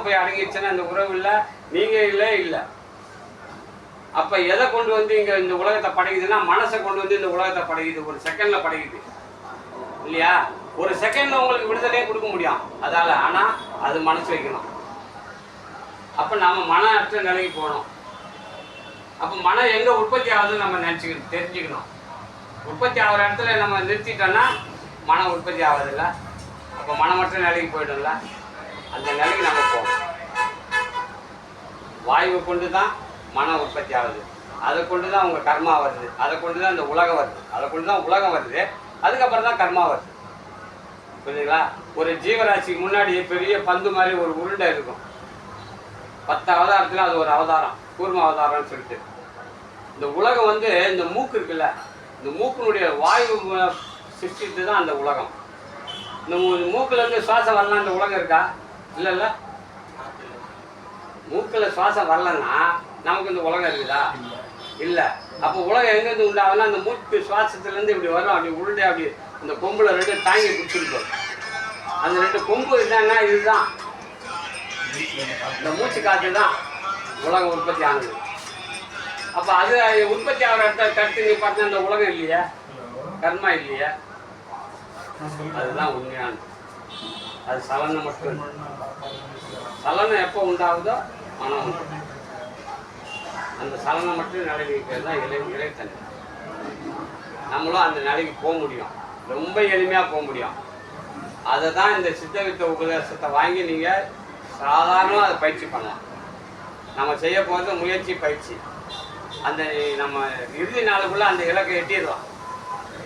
போய் அடங்கிடுச்சுன்னா இந்த உறவு இல்லை, நீங்கள் இல்லை. அப்போ எதை கொண்டு வந்து இங்கே இந்த உலகத்தை படைக்குதுன்னா மனசை கொண்டு வந்து இந்த உலகத்தை படைக்குது. ஒரு செகண்டில் படைக்குது இல்லையா? ஒரு செகண்டில் உங்களுக்கு விடுதலையே கொடுக்க முடியும் அதால். ஆனால் அது மனசு வைக்கணும். அப்போ நாம் மன அற்ற நிலைக்கு போகணும். அப்போ மனம் எங்கே உற்பத்தி ஆகுதுன்னு நம்ம தெரிஞ்சுக்கணும். உற்பத்தி ஆகிற இடத்துல நம்ம நிறுத்திட்டோன்னா மனம் உற்பத்தி ஆகுதில்ல. அப்போ மனமற்ற நிலைக்கு போய்டும்ல. அந்த நிலைக்கு நம்ம போகணும். வாயுவை கொண்டு தான் மனம் உற்பத்தி ஆகுது. அதை கொண்டு தான் உங்கள் கர்மா வருது. அதை கொண்டு தான் இந்த உலகம் வருது. அதை கொண்டு தான் உலகம் வருது. அதுக்கப்புறம் தான் கர்மா வருது. புரியுதுங்களா? ஒரு ஜீவராசிக்கு முன்னாடி பெரிய பந்து மாதிரி ஒரு உருண்டை இருக்கும். 10 அவதாரத்தில் அது ஒரு அவதாரம், கூர்ம அவதாரம்னு சொல்லிட்டு. இந்த உலகம் வந்து இந்த மூக்கு இருக்குல்ல, இந்த மூக்கினுடைய வாயு சிருஷ்டித்து தான் அந்த உலகம். இந்த மூக்கிலேருந்து சுவாசம் வரலாம் இந்த உலகம் இருக்கா? இல்லைல்ல. மூக்கில் சுவாசம் வரலன்னா நமக்கு இந்த உலகம் இருக்குதா? இல்லை. அப்போ உலகம் எங்கேருந்து உண்டாகுன்னா அந்த மூக்கு சுவாசத்துலேருந்து இப்படி வரும். அப்படி உருண்டை அப்படி இந்த கொம்பில் 2 தாங்கி பிடிச்சிருக்கோம். அந்த 2 கொம்பு என்னன்னா இதுதான் இந்த மூச்சு காற்று தான் உலகம் உற்பத்தி ஆகுது. அப்போ அது உற்பத்தி ஆகிற இடத்த தடுத்து நீ பார்த்தா அந்த உலகம் இல்லையா? கர்மா இல்லையா? அதுதான் உண்மையானது. அது சலனம் மட்டும். சலனம் எப்போ உண்டாகுதோ மனம் உண்டு. அந்த சலனம் மட்டும் நிலைக்கு பேர் தான் இறைத்தன்மை. நம்மளும் அந்த நிலைக்கு போக முடியும். ரொம்ப எளிமையாக போக முடியும். அதை தான் இந்த சித்தவித்த உபதேசத்தை வாங்கி நீங்கள் சாதாரணமாக அதை பயிற்சி பண்ணலாம். நம்ம செய்ய போகிறது முயற்சி பயிற்சி. அந்த நம்ம இறுதி நாளுக்குள்ளே அந்த இலக்கை எட்டிடலாம்.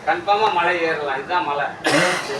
கன்ஃபார்மாக மலை ஏறலாம். இதுதான் மலை.